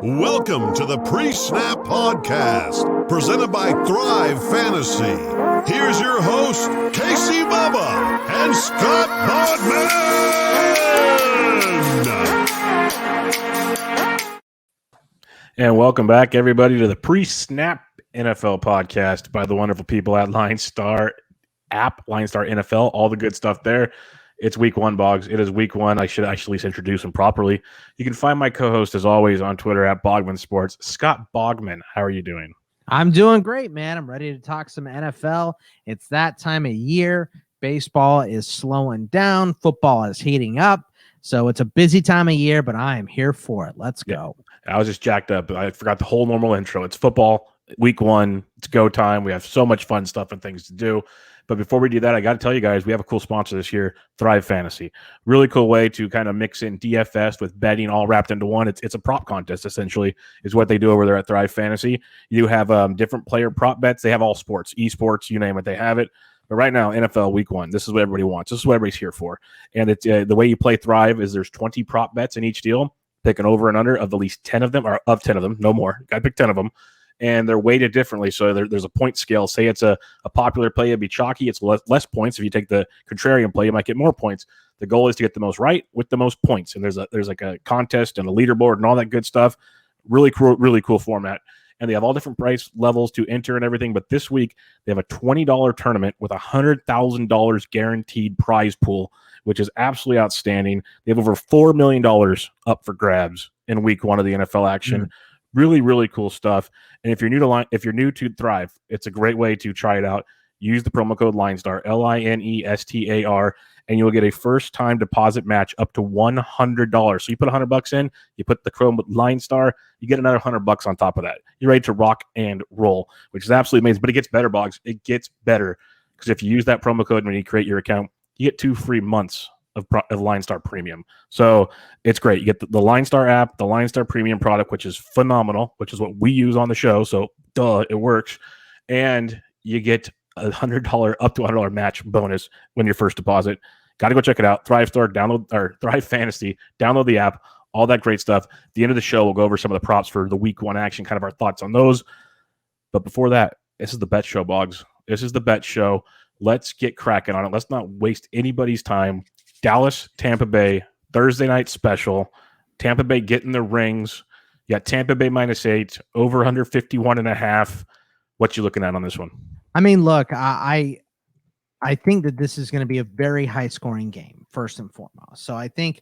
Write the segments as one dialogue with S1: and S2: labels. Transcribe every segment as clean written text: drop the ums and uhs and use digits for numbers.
S1: Welcome to the Pre-Snap Podcast, presented by Thrive Fantasy. Here's your host, Casey Bubba and Scott Bogman.
S2: And welcome back, everybody, to the Pre-Snap NFL Podcast by the wonderful people at LineStar app, LineStar NFL, all the good stuff there. It's week one, Boggs. It is week one. I should actually introduce him properly. You can find my co-host, as always, on Twitter at Bogman Sports. Scott Bogman, how are you doing?
S3: I'm doing great, man. I'm ready to talk some NFL. It's that time of year. Baseball is slowing down. Football is heating up. So it's a busy time of year, but I am here for it. Let's go.
S2: I was just jacked up. I forgot the whole normal intro. It's football, week one. It's go time. We have so much fun stuff and things to do. But before we do that, I got to tell you guys, we have a cool sponsor this year, Thrive Fantasy. Really cool way to kind of mix in DFS with betting all wrapped into one. It's a prop contest, essentially, is what they do over there at Thrive Fantasy. You have different player prop bets. They have all sports, esports, you name it, they have it. But right now, NFL week one, this is what everybody wants. This is what everybody's here for. And it's the way you play Thrive is there's 20 prop bets in each deal. Pick an over and under of at least 10 of them, or of 10 of them, no more. Got to pick 10 of them. And they're weighted differently. So there's a point scale. Say it's a popular play, it'd be chalky. It's less points. If you take the contrarian play, you might get more points. The goal is to get the most right with the most points. And there's like a contest and a leaderboard and all that good stuff. Really cool format. And they have all different price levels to enter and everything. But this week, they have a $20 tournament with a $100,000 guaranteed prize pool, which is absolutely outstanding. They have over $4 million up for grabs in week one of the NFL action. Really cool stuff. And if you're new to Thrive, it's a great way to try it out. Use the promo code LineStar, LINESTAR, and you'll get a first-time deposit match up to $100. So you put $100 in, you put the code LineStar, you get another $100 on top of that. You're ready to rock and roll, which is absolutely amazing. But it gets better, Boggs. It gets better because if you use that promo code when you create your account, you get 2 free months of LineStar Premium. So it's great. You get the LineStar app, the LineStar Premium product, which is phenomenal, which is what we use on the show. So it works. And you get $100 up to $100 match bonus when your first deposit. Got to go check it out. Thrive Fantasy, download the app, all that great stuff. At the end of the show, we'll go over some of the props for the week one action, kind of our thoughts on those. But before that, this is the bet show, Boggs. This is the bet show. Let's get cracking on it. Let's not waste anybody's time. Dallas, Tampa Bay, Thursday night special. Tampa Bay getting the rings. You got Tampa Bay -8, over under 51.5. What you looking at on this one?
S3: I mean, look, I think that this is going to be a very high-scoring game, first and foremost. So I think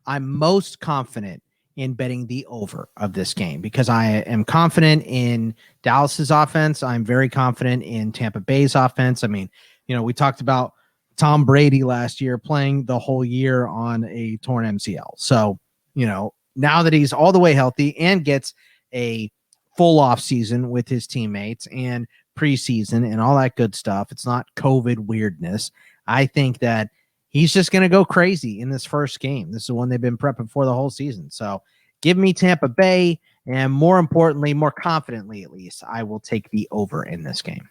S3: I'm most confident in betting the over of this game because I am confident in Dallas's offense. I'm very confident in Tampa Bay's offense. I mean, we talked about Tom Brady last year playing the whole year on a torn MCL. So, now that he's all the way healthy and gets a full off season with his teammates and preseason and all that good stuff, it's not COVID weirdness. I think that he's just going to go crazy in this first game. This is one they've been prepping for the whole season. So give me Tampa Bay, and more importantly, more confidently at least, I will take the over in this game.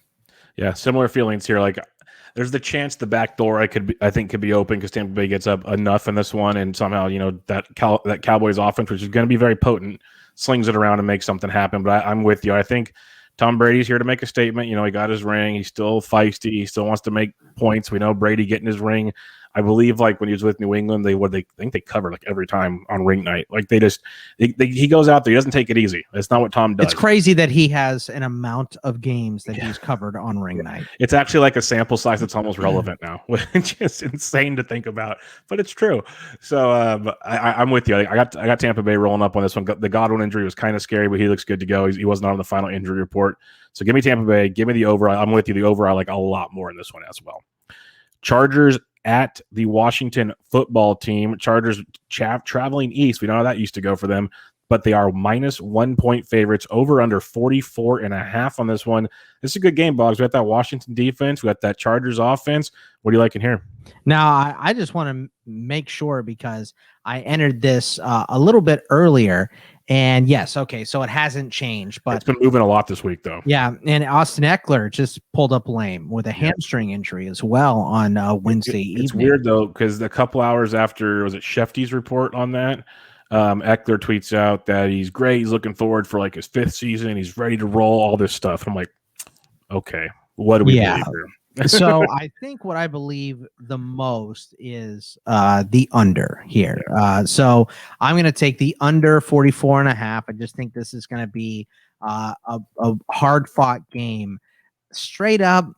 S2: Yeah, similar feelings here. Like, there's the chance the back door I think could be open because Tampa Bay gets up enough in this one, and somehow that Cowboys offense, which is going to be very potent, slings it around and makes something happen. But I'm with you. I think Tom Brady's here to make a statement. He got his ring. He's still feisty. He still wants to make points. We know Brady getting his ring. I believe when he was with New England, they think they cover every time on ring night. He goes out there. He doesn't take it easy. That's not what Tom does.
S3: It's crazy that he has an amount of games that he's covered on ring night.
S2: It's actually like a sample size that's almost relevant now, which is insane to think about, but it's true. So I'm with you. I got Tampa Bay rolling up on this one. The Godwin injury was kind of scary, but he looks good to go. He wasn't on the final injury report. So give me Tampa Bay. Give me the over. I'm with you. The over I like a lot more in this one as well. Chargers at the Washington football team. Chargers traveling east. We know how that used to go for them, but they are -1 point favorites, over under 44.5 on this one. This is a good game, Boggs. We got that Washington defense. We got that Chargers offense. What do you like in here?
S3: Now, I just want to make sure because I entered this a little bit earlier. And yes, okay, so it hasn't changed, but
S2: it's been moving a lot this week, though.
S3: Yeah, and Austin Eckler just pulled up lame with a hamstring injury as well on Wednesday evening.
S2: It's weird though because a couple hours after was it Shefty's report on that, Eckler tweets out that he's great. He's looking forward for like his 5th season. He's ready to roll, all this stuff. I'm like, okay, what do we believe here?
S3: So I think what I believe the most is the under here. So I'm going to take the under 44.5. I just think this is going to be a hard fought game. Straight up,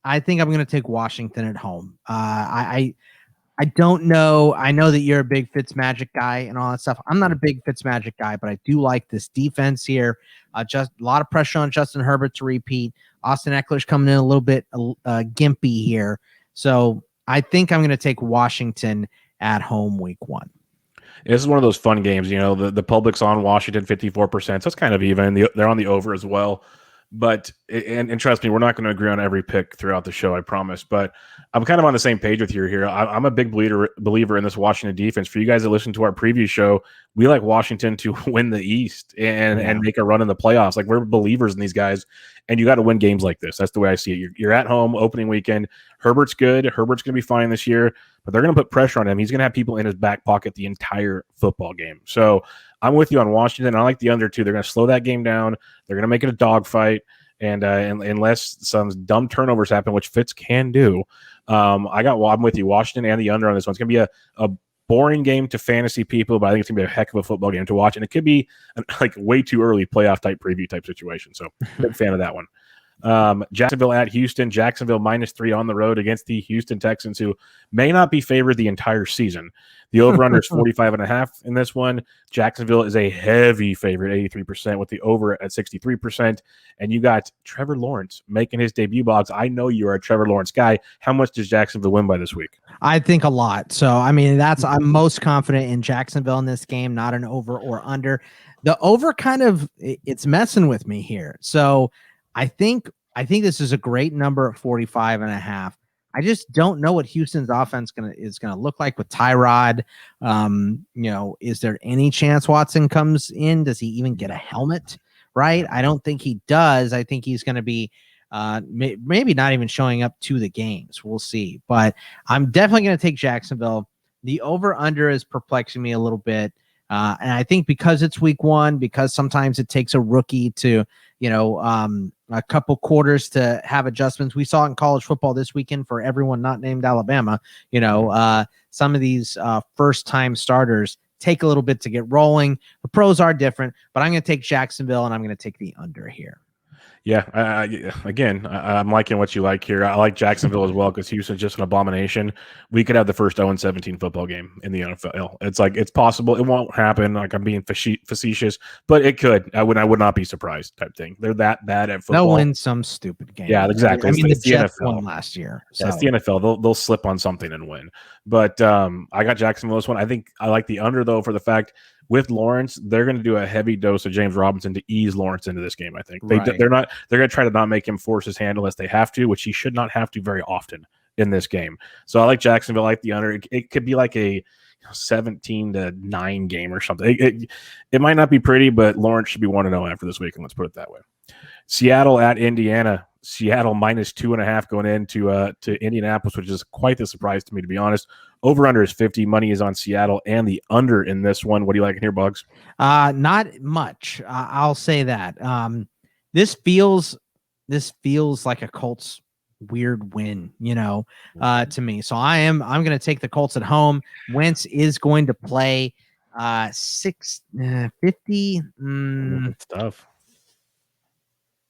S3: I think I'm going to take Washington at home. I don't know. I know that you're a big Fitzmagic guy and all that stuff. I'm not a big Fitzmagic guy, but I do like this defense here. Just a lot of pressure on Justin Herbert to repeat. Austin Eckler's coming in a little bit gimpy here. So I think I'm going to take Washington at home week 1.
S2: This is one of those fun games. You know, the public's on Washington 54%. So it's kind of even. They're on the over as well. But and trust me, we're not going to agree on every pick throughout the show, I promise. But I'm kind of on the same page with you here. I'm a big believer in this Washington defense. For you guys that listen to our preview show, we like Washington to win the East and make a run in the playoffs. Like, we're believers in these guys, and you got to win games like this. That's the way I see it. You're at home, opening weekend. Herbert's good. Herbert's going to be fine this year, but they're going to put pressure on him. He's going to have people in his back pocket the entire football game. So I'm with you on Washington. I like the under too. They're going to slow that game down. They're going to make it a dogfight. And unless some dumb turnovers happen, which Fitz can do, I'm with you, Washington and the under on this one. It's going to be a boring game to fantasy people, but I think it's going to be a heck of a football game to watch. And it could be like way too early playoff type preview type situation. So big fan of that one. Jacksonville at Houston. Jacksonville -3 on the road against the Houston Texans, who may not be favored the entire season. The over-under is 45.5 in this one. Jacksonville is a heavy favorite, 83%, with the over at 63%. And you got Trevor Lawrence making his debut, Boggs. I know you're a Trevor Lawrence guy. How much does Jacksonville win by this week?
S3: I think a lot. So, I mean, I'm most confident in Jacksonville in this game, not an over or under. The over it's messing with me here. So I think this is a great number at 45.5. I just don't know what Houston's offense is gonna look like with Tyrod. Is there any chance Watson comes in? Does he even get a helmet? Right? I don't think he does. I think he's going to be maybe not even showing up to the games. We'll see. But I'm definitely going to take Jacksonville. The over-under is perplexing me a little bit. And I think because it's week 1, because sometimes it takes a rookie to, a couple quarters to have adjustments. We saw it in college football this weekend for everyone not named Alabama. Some of these first-time starters take a little bit to get rolling. The pros are different, but I'm going to take Jacksonville, and I'm going to take the under here.
S2: Yeah, I'm liking what you like here. I like Jacksonville as well because Houston's just an abomination. We could have the first 0-17 football game in the NFL. It's possible. It won't happen. Like, I'm being facetious, but it could. I would not be surprised type thing. They're that bad at football.
S3: They'll win some stupid game.
S2: Yeah, exactly.
S3: I mean, the Jets
S2: NFL
S3: won last year. So.
S2: Yeah, it's the NFL. They'll slip on something and win. But I got Jacksonville this one. I think I like the under, though, for the fact with Lawrence, they're going to do a heavy dose of James Robinson to ease Lawrence into this game. I think they're going to try to not make him force his hand unless they have to, which he should not have to very often in this game. So I like Jacksonville. I like the under. It could be like a 17-9 game or something. It might not be pretty, but Lawrence should be 1-0 after this week, and let's put it that way. Seattle at Indiana. Seattle -2.5 going into to Indianapolis, which is quite the surprise to me, to be honest. Over under is 50. Money is on Seattle and the under in this one. What do you like in here, Bugs?
S3: Not much. I'll say that. This feels like a Colts weird win, to me. So I'm going to take the Colts at home. Wentz is going to play 650.
S2: It's tough.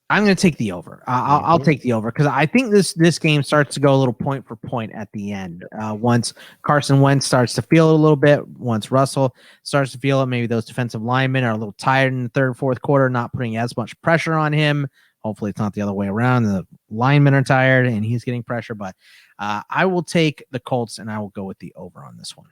S3: I'm going to take the over. I'll take the over because I think this game starts to go a little point for point at the end. Once Carson Wentz starts to feel it a little bit, once Russell starts to feel it, maybe those defensive linemen are a little tired in the third, fourth quarter, not putting as much pressure on him. Hopefully it's not the other way around. The linemen are tired and he's getting pressure. But I will take the Colts and I will go with the over on this one.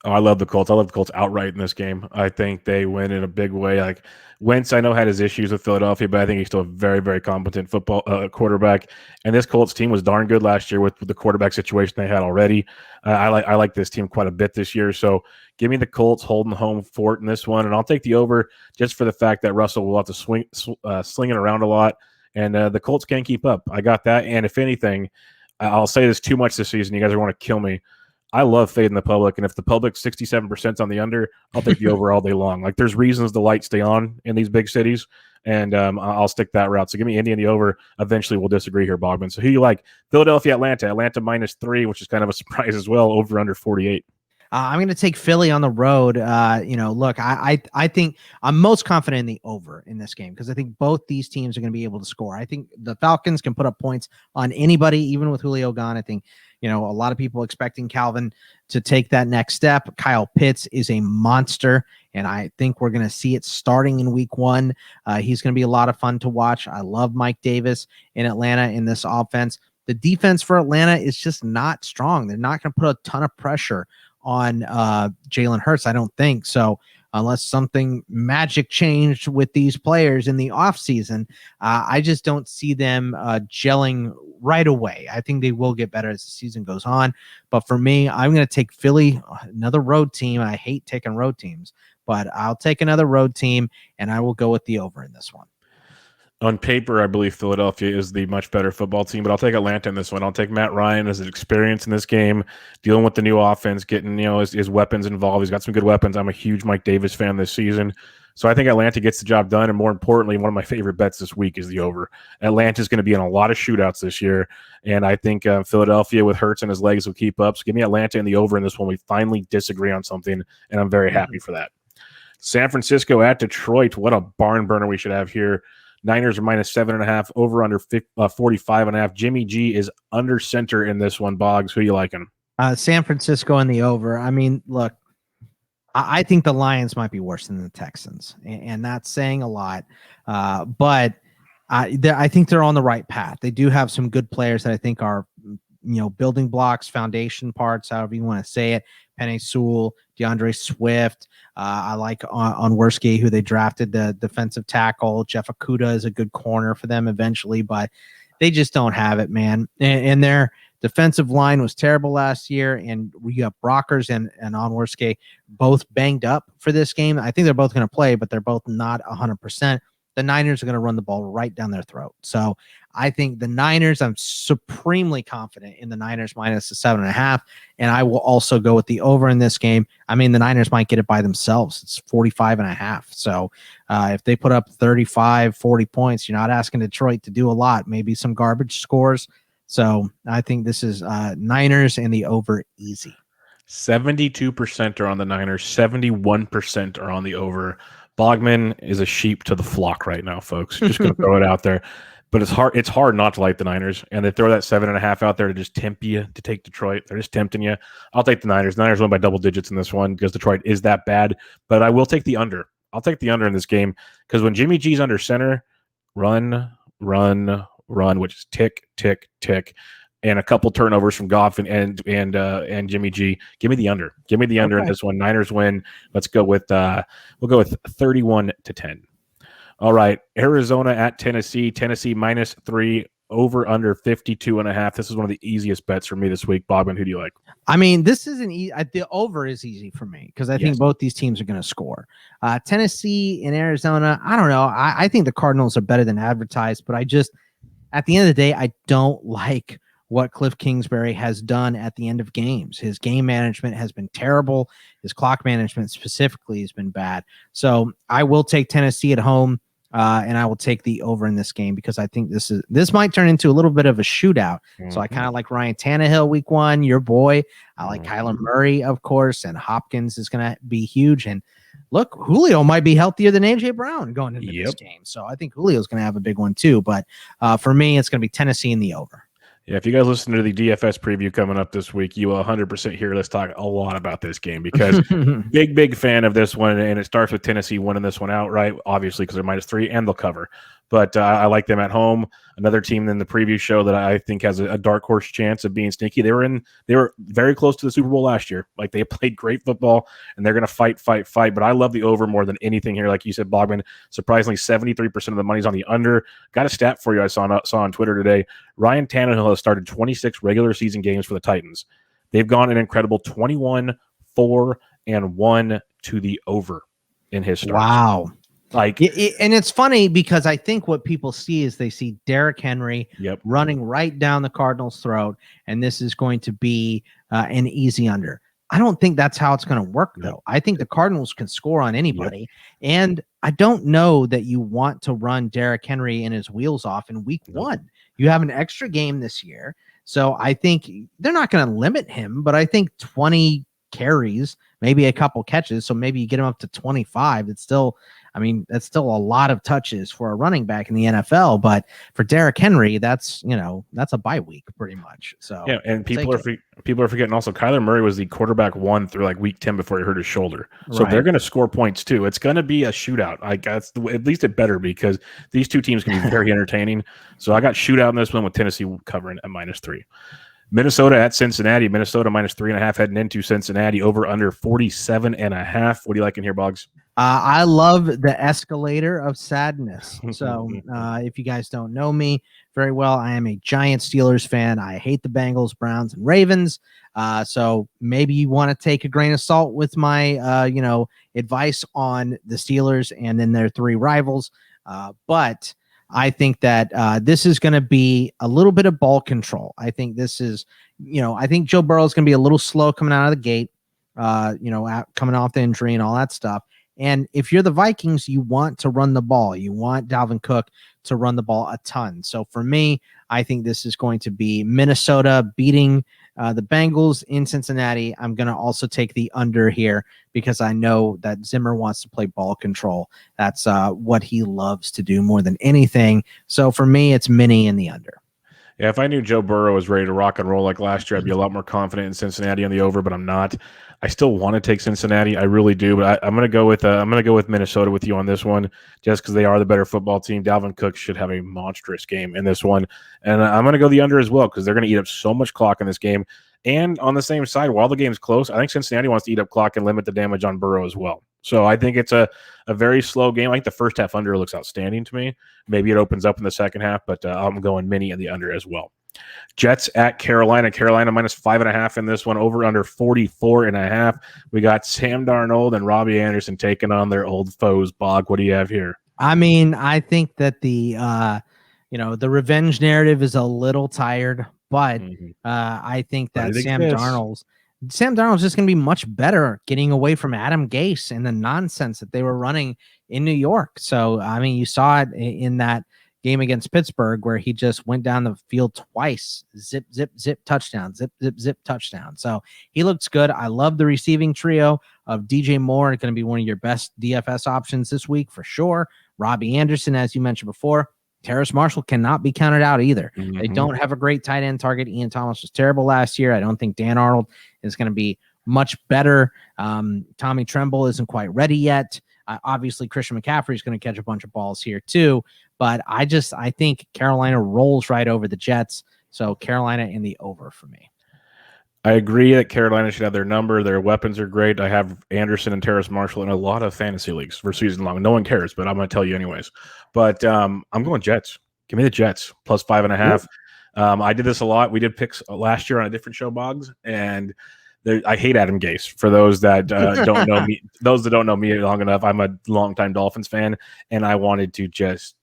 S2: Oh, I love the Colts. I love the Colts outright in this game. I think they win in a big way. Like Wentz, I know had his issues with Philadelphia, but I think he's still a very, very competent football quarterback. And this Colts team was darn good last year with the quarterback situation they had already. I like this team quite a bit this year. So give me the Colts holding home fort in this one, and I'll take the over just for the fact that Russell will have to sling it around a lot, and the Colts can't keep up. I got that. And if anything, I'll say this too much this season. You guys are going to kill me. I love fading the public, and if the public's 67% on the under, I'll take the over all day long. Like, there's reasons the lights stay on in these big cities, and I'll stick that route. So give me Indy in the over. Eventually, we'll disagree here, Bogman. So who you like? Philadelphia, Atlanta. Atlanta -3, which is kind of a surprise as well. Over under 48.
S3: I'm going to take Philly on the road. Look, I think I'm most confident in the over in this game because I think both these teams are going to be able to score. I think the Falcons can put up points on anybody, even with Julio gone. I think, a lot of people expecting Calvin to take that next step. Kyle Pitts is a monster, and I think we're going to see it starting in week 1. He's going to be a lot of fun to watch. I love Mike Davis in Atlanta in this offense. The defense for Atlanta is just not strong. They're not going to put a ton of pressure on Jalen Hurts, I don't think. So unless something magic changed with these players in the offseason, I just don't see them gelling right away. I think they will get better as the season goes on. But for me, I'm going to take Philly, another road team. I hate taking road teams, but I'll take another road team, and I will go with the over in this one.
S2: On paper, I believe Philadelphia is the much better football team, but I'll take Atlanta in this one. I'll take Matt Ryan as an experience in this game, dealing with the new offense, getting his weapons involved. He's got some good weapons. I'm a huge Mike Davis fan this season, so I think Atlanta gets the job done. And more importantly, one of my favorite bets this week is the over. Atlanta is going to be in a lot of shootouts this year, and I think Philadelphia with Hurts and his legs will keep up. So give me Atlanta in the over in this one. We finally disagree on something, and I'm very happy for that. San Francisco at Detroit. What a barn burner we should have here. Niners are -7.5, over under 45.5. Jimmy G is under center in this one. Boggs, who you liking?
S3: San Francisco in the over. I mean, look, I think the Lions might be worse than the Texans, and that's saying a lot. But I think they're on the right path. They do have some good players that I think are, building blocks, foundation parts, however you want to say it. Penei Sewell, DeAndre Swift. I like Onworski, who they drafted, the defensive tackle. Jeff Okudah is a good corner for them eventually, but they just don't have it, man. And their defensive line was terrible last year, and we got Brockers and Onworski both banged up for this game. I think they're both going to play, but they're both not 100%. The Niners are going to run the ball right down their throat. So I think the Niners, I'm supremely confident in the Niners -7.5. And I will also go with the over in this game. I mean, the Niners might get it by themselves. It's 45.5. So if they put up 35, 40 points, you're not asking Detroit to do a lot, maybe some garbage scores. So I think this is Niners and the over easy.
S2: 72% are on the Niners. 71% are on the over. Bogman is a sheep to the flock right now, folks. Just going to throw it out there. But it's hard not to like the Niners. And they throw that 7.5 out there to just tempt you to take Detroit. They're just tempting you. I'll take the Niners. Niners win by double digits in this one because Detroit is that bad. But I will take the under. I'll take the under in this game because when Jimmy G's under center, run, which is tick, tick, tick, and a couple turnovers from Goff and Jimmy G. Give me the under. Give me the under in this one. Niners win. Let's go with we'll go with 31-10. All right, Arizona at Tennessee. Tennessee -3, over under 52.5. This is one of the easiest bets for me this week. Bobman, who do you like?
S3: I mean, this isn't easy. The over is easy for me because I think both these teams are going to score. Tennessee and Arizona, I don't know. I think the Cardinals are better than advertised, but at the end of the day, I don't like what Cliff Kingsbury has done at the end of games. His game management has been terrible. His clock management specifically has been bad. So I will take Tennessee at home, and I will take the over in this game because I think this might turn into a little bit of a shootout. Mm-hmm. So I kind of like Ryan Tannehill week 1, your boy. I like Kyler Murray, of course, and Hopkins is going to be huge. And look, Julio might be healthier than A.J. Brown going into this game. So I think Julio's going to have a big one too. But for me, it's going to be Tennessee in the over.
S2: Yeah, if you guys listen to the DFS preview coming up this week, you will 100% hear us talk a lot about this game because big fan of this one, and it starts with Tennessee winning this one outright, obviously because they're -3 and they'll cover. But I like them at home. Another team in the preview show that I think has a dark horse chance of being sneaky. They were very close to the Super Bowl last year. Like they played great football, and they're going to fight. But I love the over more than anything here. Like you said, Bogman, surprisingly 73% of the money's on the under. Got a stat for you I saw on Twitter today. Ryan Tannehill has started 26 regular season games for the Titans. They've gone an incredible 21-4-1 to the over in his starts.
S3: Wow.
S2: Like,
S3: And it's funny because I think what people see is they see Derrick Henry
S2: yep,
S3: running right down the Cardinals' throat, and this is going to be an easy under. I don't think that's how it's going to work, though. I think the Cardinals can score on anybody, and I don't know that you want to run Derrick Henry and his wheels off in week one. You have an extra game this year, so I think they're not going to limit him, but I think 20 carries, maybe a couple catches, so maybe you get him up to 25. It's still, I mean, that's still a lot of touches for a running back in the NFL, but for Derrick Henry, that's a bye week pretty much. So
S2: yeah, and people are forgetting also Kyler Murray was the quarterback 1 through like week 10 before he hurt his shoulder. So they're going to score points too. It's going to be a shootout. I guess at least it better be, because these two teams can be very entertaining. So I got shootout in this one with Tennessee covering at -3. Minnesota at Cincinnati. Minnesota -3.5 heading into Cincinnati. Over under 47.5. What do you like in here, Boggs?
S3: I love the escalator of sadness. So if you guys don't know me very well, I am a giant Steelers fan. I hate the Bengals, Browns, and Ravens. So maybe you want to take a grain of salt with my advice on the Steelers and then their 3 rivals. But I think that this is going to be a little bit of ball control. I think this is, I think Joe Burrow is going to be a little slow coming out of the gate, coming off the injury and all that stuff. And if you're the Vikings, you want to run the ball. You want Dalvin Cook to run the ball a ton. So for me, I think this is going to be Minnesota beating the Bengals in Cincinnati. I'm going to also take the under here because I know that Zimmer wants to play ball control. That's what he loves to do more than anything. So for me, it's Minnie in the under.
S2: Yeah, if I knew Joe Burrow was ready to rock and roll like last year, I'd be a lot more confident in Cincinnati on the over, but I'm not. I still want to take Cincinnati, I really do, but I'm going to go with Minnesota with you on this one, just because they are the better football team. Dalvin Cook should have a monstrous game in this one, and I'm going to go the under as well because they're going to eat up so much clock in this game. And on the same side, while the game's close, I think Cincinnati wants to eat up clock and limit the damage on Burrow as well. So I think it's a very slow game. I think the first half under looks outstanding to me. Maybe it opens up in the second half, but I'm going mini in the under as well. Jets at Carolina. Carolina -5.5 in this one. Over under 44.5. We got Sam Darnold and Robbie Anderson taking on their old foes. Bog, what do you have here?
S3: I mean, I think that the revenge narrative is a little tired, but I think that Sam Darnold's just going to be much better getting away from Adam Gase and the nonsense that they were running in New York. So, I mean, you saw it in that game against Pittsburgh where he just went down the field twice, zip, zip, zip, touchdown, zip, zip, zip, touchdown. So he looks good. I love the receiving trio of DJ Moore. It's going to be one of your best DFS options this week for sure. Robbie Anderson, as you mentioned before. Terrace Marshall cannot be counted out either. They don't have a great tight end target. Ian Thomas was terrible last year. I don't think Dan Arnold is going to be much better. Tommy Tremble isn't quite ready yet. Obviously, Christian McCaffrey is going to catch a bunch of balls here too. But I think Carolina rolls right over the Jets. So Carolina in the over for me.
S2: I agree that Carolina should have their number. Their weapons are great. I have Anderson and Terrace Marshall in a lot of fantasy leagues for season long. No one cares, but I'm going to tell you anyways. But I'm going Jets. Give me the Jets +5.5. I did this a lot. We did picks last year on a different show, Boggs, and I hate Adam Gase. For those that don't know me, long enough, I'm a longtime Dolphins fan, and I wanted to just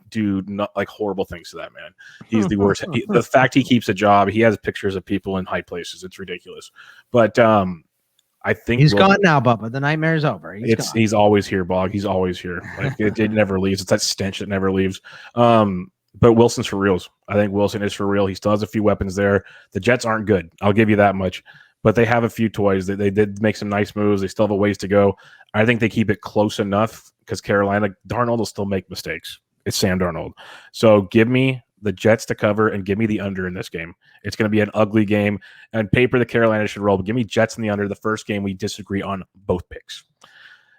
S2: do not like horrible things to that man. He's the worst. The fact he keeps a job, he has pictures of people in high places. It's ridiculous. But I think
S3: he's gone now, Bubba. The nightmare's over.
S2: He's always here, Bog. He's always here. Like it never leaves. It's that stench that never leaves. But Wilson's for reals. I think Wilson is for real. He still has a few weapons there. The Jets aren't good. I'll give you that much. But they have a few toys. They did make some nice moves. They still have a ways to go. I think they keep it close enough because Carolina, Darnold will still make mistakes. It's Sam Darnold. So give me the Jets to cover and give me the under in this game. It's going to be an ugly game. On paper, the Carolina should roll, but give me Jets in the under. The first game, we disagree on both picks.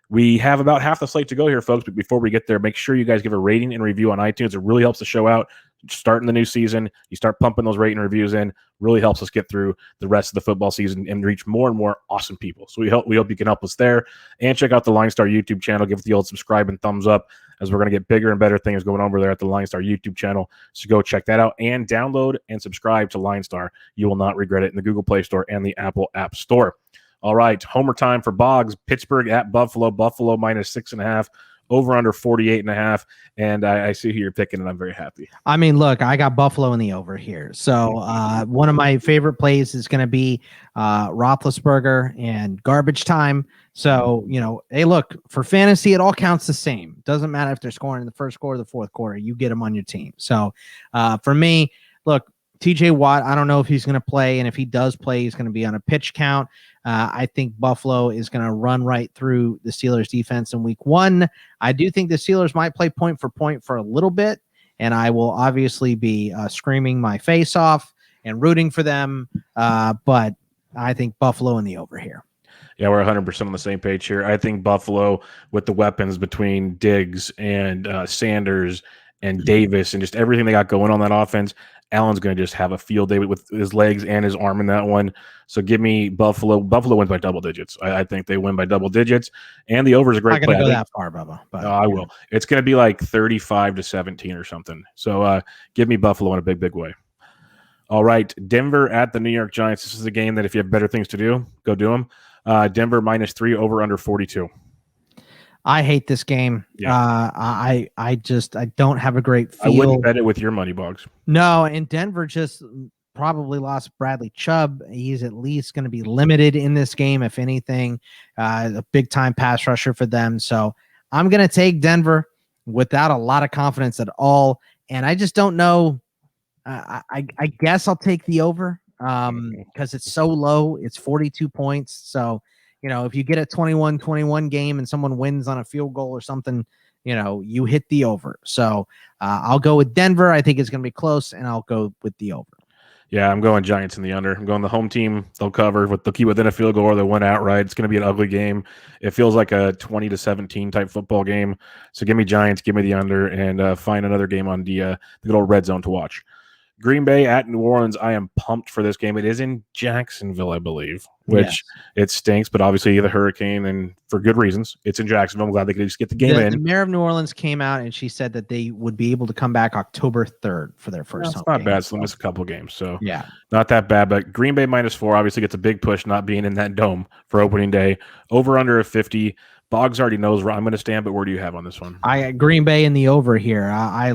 S2: We have about half the slate to go here, folks, but before we get there, make sure you guys give a rating and review on iTunes. It really helps the show out. Starting the new season, you start pumping those rating reviews in, really helps us get through the rest of the football season and reach more and more awesome people. So we hope you can help us there. And check out the LineStar YouTube channel. Give it the old subscribe and thumbs up, as we're going to get bigger and better things going over there at the LineStar YouTube channel. So go check that out and download and subscribe to LineStar. You will not regret it in the Google Play Store and the Apple App Store. All right, homer time for Boggs. Pittsburgh at Buffalo. Buffalo -6.5. over under 48.5. And I see who you're picking, and I'm very happy.
S3: I mean, look, I got Buffalo in the over here. So one of my favorite plays is going to be Roethlisberger and garbage time. So, hey, look, for fantasy, it all counts the same. Doesn't matter if they're scoring in the first quarter or the fourth quarter. You get them on your team. So for me, look, TJ Watt, I don't know if he's going to play. And if he does play, he's going to be on a pitch count. I think Buffalo is going to run right through the Steelers defense in week 1. I do think the Steelers might play point for a little bit. And I will obviously be screaming my face off and rooting for them. But I think Buffalo in the over here.
S2: Yeah, we're 100% on the same page here. I think Buffalo, with the weapons between Diggs and Sanders and Davis and just everything they got going on that offense, Allen's going to just have a field day with his legs and his arm in that one. So give me Buffalo. Buffalo wins by double digits. I think they win by double digits. And the over is a great play.
S3: I'm not going to go that far, Bubba. But,
S2: I will. It's going to be like 35-17 or something. So give me Buffalo in a big, big way. All right. Denver at the New York Giants. This is a game that if you have better things to do, go do them. Denver -3 over under 42.
S3: I hate this game.
S2: Yeah.
S3: I don't have a great feel.
S2: I wouldn't bet it with your money, Boggs.
S3: No, and Denver just probably lost Bradley Chubb. He's at least going to be limited in this game, if anything. A big time pass rusher for them. So I'm going to take Denver without a lot of confidence at all. And I just don't know. I guess I'll take the over because it's so low. It's 42 points. So, if you get a 21-21 game and someone wins on a field goal or something, you hit the over. So I'll go with Denver. I think it's going to be close, and I'll go with the over.
S2: Yeah, I'm going Giants in the under. I'm going the home team. They'll cover. They'll keep within a field goal or they win outright. It's going to be an ugly game. It feels like a 20-17 type football game. So give me Giants, give me the under, and find another game on the good old red zone to watch. Green Bay at New Orleans. I am pumped for this game. It is in Jacksonville, I believe, which it stinks, but obviously the hurricane, and for good reasons. It's in Jacksonville. I'm glad they could just get the game in.
S3: The mayor of New Orleans came out and she said that they would be able to come back October 3rd for their first home game.
S2: It's not bad. So they'll miss a couple games. So
S3: yeah,
S2: not that bad. But Green Bay -4 obviously gets a big push not being in that dome for opening day. Over under 50. Boggs already knows where I'm going to stand, but where do you have on this one?
S3: I Green Bay in the over here. I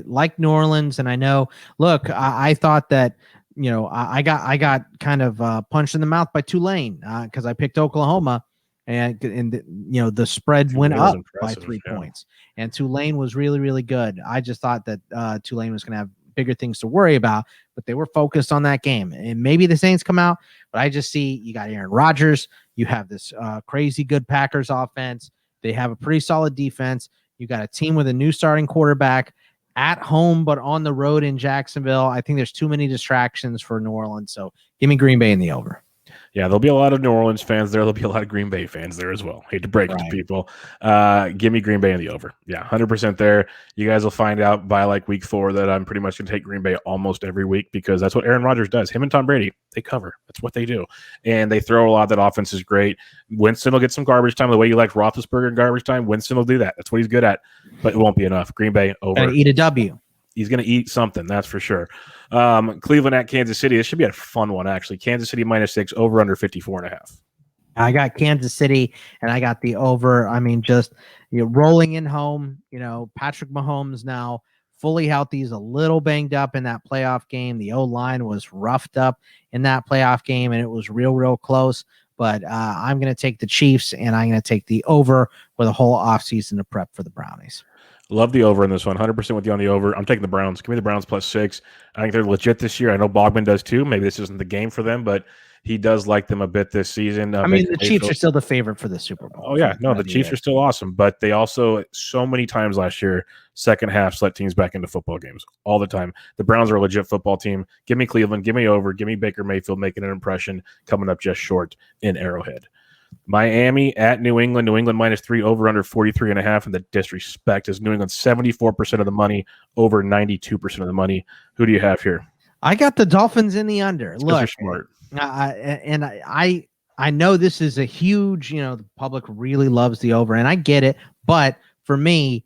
S3: like New Orleans, and I know. Look, I thought that I got kind of punched in the mouth by Tulane because I picked Oklahoma, and the spread went up by 3 points, and Tulane was really, really good. I just thought that Tulane was going to have bigger things to worry about, but they were focused on that game. And maybe the Saints come out, but I just see you got Aaron Rodgers. You have this crazy good Packers offense. They have a pretty solid defense. You got a team with a new starting quarterback at home, but on the road in Jacksonville. I think there's too many distractions for New Orleans. So give me Green Bay in the over.
S2: Yeah, there'll be a lot of New Orleans fans there. There'll be a lot of Green Bay fans there as well. Hate to break it to people. Give me Green Bay in the over. Yeah, 100% there. You guys will find out by like week 4 that I'm pretty much going to take Green Bay almost every week because that's what Aaron Rodgers does. Him and Tom Brady, they cover. That's what they do. And they throw a lot. That offense is great. Winston will get some garbage time. The way you like Roethlisberger in garbage time, Winston will do that. That's what he's good at. But it won't be enough. Green Bay over.
S3: Gotta eat a W.
S2: He's going to eat something, that's for sure. Cleveland at Kansas City. This should be a fun one, actually. Kansas City -6, over under 54.5.
S3: I got Kansas City, and I got the over. I mean, just rolling in home. Patrick Mahomes now fully healthy. He's a little banged up in that playoff game. The O-line was roughed up in that playoff game, and it was real, real close. But I'm going to take the Chiefs, and I'm going to take the over with a whole offseason to prep for the Brownies.
S2: Love the over in this one. 100% with you on the over. I'm taking the Browns. Give me the Browns +6. I think they're legit this year. I know Bogman does too. Maybe this isn't the game for them, but he does like them a bit this season.
S3: I mean, the Chiefs are still the favorite for the Super Bowl.
S2: Oh, yeah. No, the Chiefs are still awesome, but they also, so many times last year, second half let teams back into football games all the time. The Browns are a legit football team. Give me Cleveland. Give me over. Give me Baker Mayfield making an impression, coming up just short in Arrowhead. Miami at New England. New England -3, over under 43.5. And the disrespect is New England 74% of the money, over 92% of the money. Who do you have here?
S3: I got the Dolphins in the under. Look,
S2: you're smart.
S3: I know this is a huge, the public really loves the over, and I get it. But for me,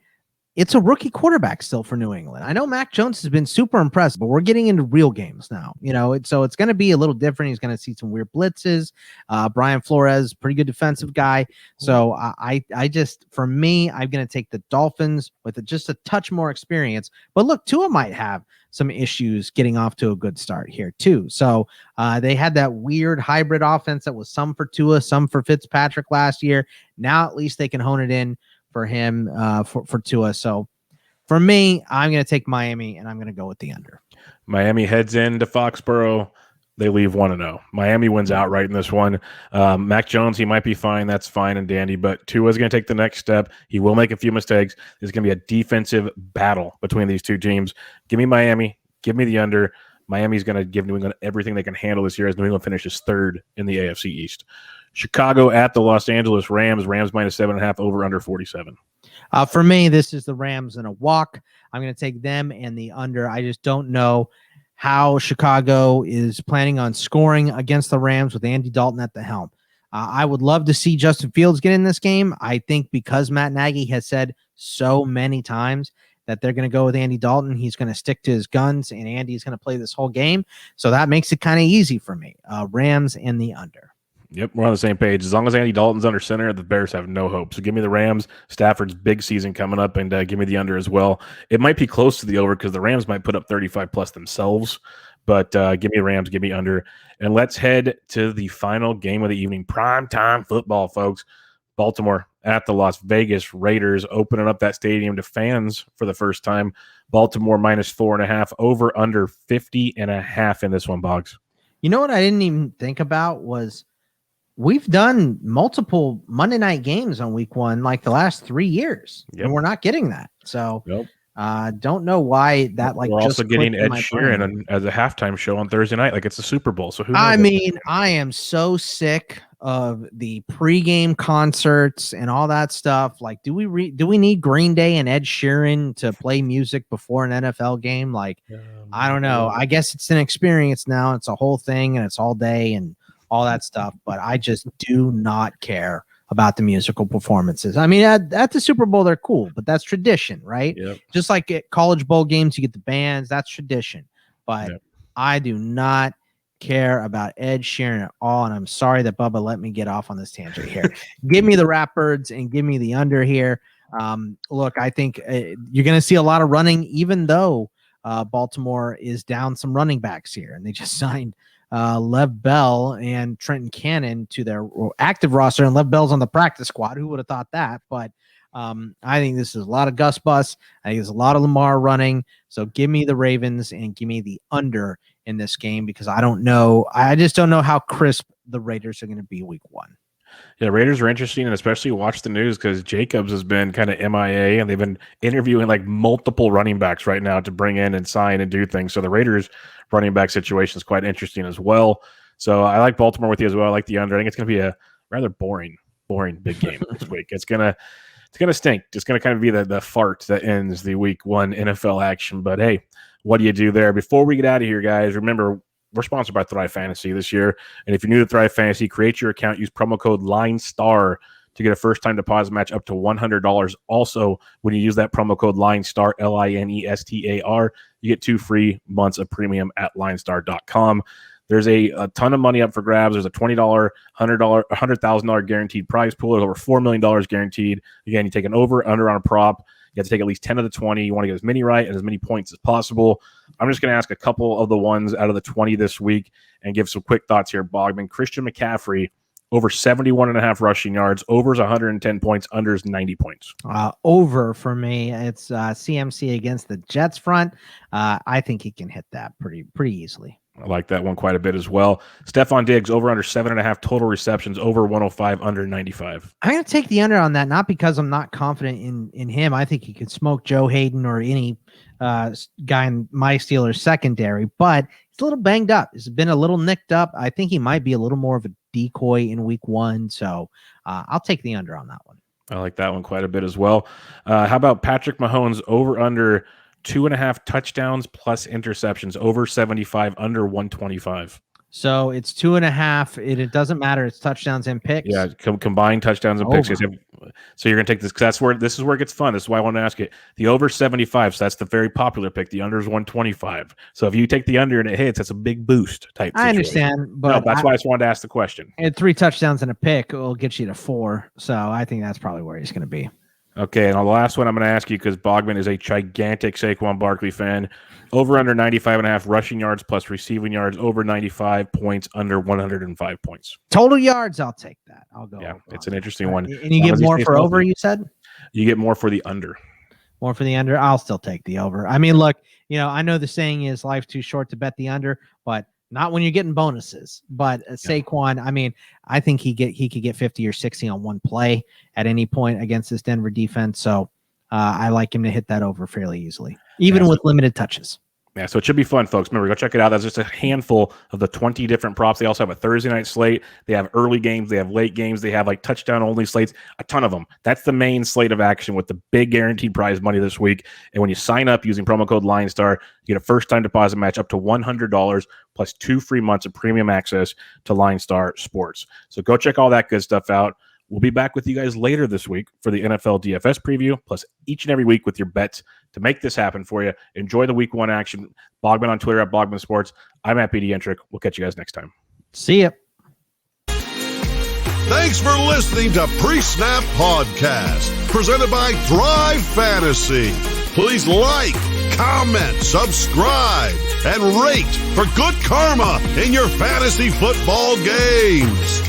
S3: it's a rookie quarterback still for New England. I know Mac Jones has been super impressive, but we're getting into real games now. So it's going to be a little different. He's going to see some weird blitzes. Brian Flores, pretty good defensive guy. So I just, for me, I'm going to take the Dolphins with just a touch more experience. But look, Tua might have some issues getting off to a good start here too. So they had that weird hybrid offense that was some for Tua, some for Fitzpatrick last year. Now at least they can hone it in for him, for Tua. So for me, I'm going to take Miami, and I'm going to go with the under.
S2: Miami heads into Foxborough. They leave 1-0. Miami wins outright in this one. Mac Jones, he might be fine. That's fine and dandy, but Tua's going to take the next step. He will make a few mistakes. There's going to be a defensive battle between these two teams. Give me Miami. Give me the under. Miami's going to give New England everything they can handle this year as New England finishes third in the AFC East. Chicago at the Los Angeles Rams. Rams -7.5, over under 47.
S3: For me, this is the Rams in a walk. I'm going to take them and the under. I just don't know how Chicago is planning on scoring against the Rams with Andy Dalton at the helm. I would love to see Justin Fields get in this game. I think because Matt Nagy has said so many times that they're going to go with Andy Dalton, he's going to stick to his guns, and Andy's going to play this whole game. So that makes it kind of easy for me. Rams and the under.
S2: Yep, we're on the same page. As long as Andy Dalton's under center, the Bears have no hope. So give me the Rams. Stafford's big season coming up, and give me the under as well. It might be close to the over because the Rams might put up 35 plus themselves, but give me Rams, give me under. And let's head to the final game of the evening, primetime football, folks. Baltimore at the Las Vegas Raiders, opening up that stadium to fans for the first time. Baltimore -4.5, over under 50.5 in this one, Boggs.
S3: You know what I didn't even think about was we've done multiple Monday night games on week one, like the last 3 years, and we're not getting that. So don't know why that
S2: we're
S3: just
S2: also getting Ed Sheeran as a halftime show on Thursday night. Like it's the Super Bowl. So who knows?
S3: I mean, I am so sick of the pregame concerts and all that stuff. Like, do we need Green Day and Ed Sheeran to play music before an NFL game? Like, I don't know. I guess it's an experience now. It's a whole thing, and it's all day and all that stuff, but I just do not care about the musical performances. I mean, at the Super Bowl, they're cool, but that's tradition, right?
S2: Yep.
S3: Just like at college bowl games, you get the bands, that's tradition. But I do not care about Ed Sheeran at all, and I'm sorry that Bubba let me get off on this tangent here. Give me the Ratbirds and give me the under here. Look, I think you're going to see a lot of running, even though Baltimore is down some running backs here, and they just signed Lev Bell and Trenton Cannon to their active roster, and Lev Bell's on the practice squad. Who would have thought that? But I think this is a lot of Gus Bus. I think there's a lot of Lamar running. So give me the Ravens and give me the under in this game, because I don't know. I just don't know how crisp the Raiders are going to be week one.
S2: Yeah, Raiders are interesting, and especially watch the news because Jacobs has been kind of MIA, and they've been interviewing like multiple running backs right now to bring in and sign and do things. So the Raiders running back situation is quite interesting as well. So I like Baltimore with you as well. I like the under. I think it's going to be a rather boring big game this week. It's gonna stink. It's gonna kind of be the fart that ends the week one NFL action. But hey, what do you do there? Before we get out of here, guys, remember, we're sponsored by Thrive Fantasy this year. And if you're new to Thrive Fantasy, create your account, use promo code LineStar to get a first-time deposit match up to $100. Also, when you use that promo code LineStar, LINESTAR, you get 2 free months of premium at linestar.com. There's a ton of money up for grabs. There's a $20, $100, $100,000 guaranteed prize pool. There's over $4 million guaranteed. Again, you take an over, under on a prop. You have to take at least 10 of the 20. You want to get as many right and as many points as possible. I'm just going to ask a couple of the ones out of the 20 this week and give some quick thoughts here. Bogman, Christian McCaffrey, over 71.5 rushing yards. Overs 110 points. Unders 90 points.
S3: Over for me. It's CMC against the Jets front. I think he can hit that pretty easily.
S2: I like that one quite a bit as well. Stephon Diggs, over under 7.5 total receptions, over 105, under 95.
S3: I'm going to take the under on that, not because I'm not confident in him. I think he could smoke Joe Hayden or any guy in my Steelers secondary, but he's a little banged up. He's been a little nicked up. I think he might be a little more of a decoy in week one, so I'll take the under on that one.
S2: I like that one quite a bit as well. How about Patrick Mahomes, over under 2.5 touchdowns plus interceptions, over 75, under 125.
S3: So it's 2.5. It doesn't matter. It's touchdowns and picks.
S2: Yeah, combined touchdowns and picks. So you're going to take this, because this is where it gets fun. This is why I want to ask it. The over 75, so that's the very popular pick. The under is 125. So if you take the under and it hits, that's a big boost type situation.
S3: I understand, but
S2: no, that's why I just wanted to ask the question.
S3: And 3 touchdowns and a pick will get you to 4. So I think that's probably where he's going to be.
S2: Okay, and the last one I'm going to ask you, because Bogman is a gigantic Saquon Barkley fan. Over under 95.5 rushing yards plus receiving yards, over 95 points, under 105 points.
S3: Total yards, I'll take that. I'll go.
S2: Yeah, it's an interesting one.
S3: And you get more for over, you said?
S2: You get more for the under.
S3: More for the under? I'll still take the over. I mean, look, I know the saying is life's too short to bet the under, but not when you're getting bonuses. But Saquon, I mean, I think he could get 50 or 60 on one play at any point against this Denver defense. So I like him to hit that over fairly easily, even with limited touches.
S2: Yeah, so it should be fun, folks. Remember, go check it out. That's just a handful of the 20 different props. They also have a Thursday night slate. They have early games. They have late games. They have like touchdown-only slates, a ton of them. That's the main slate of action with the big guaranteed prize money this week. And when you sign up using promo code LineStar, you get a first-time deposit match up to $100 plus 2 free months of premium access to LineStar Sports. So go check all that good stuff out. We'll be back with you guys later this week for the NFL DFS preview, plus each and every week with your bets to make this happen for you. Enjoy the week 1 action. Bogman on Twitter at Bogman Sports. I'm at PD Entrick. We'll catch you guys next time.
S3: See ya.
S1: Thanks for listening to Pre-Snap Podcast, presented by Thrive Fantasy. Please like, comment, subscribe, and rate for good karma in your fantasy football games.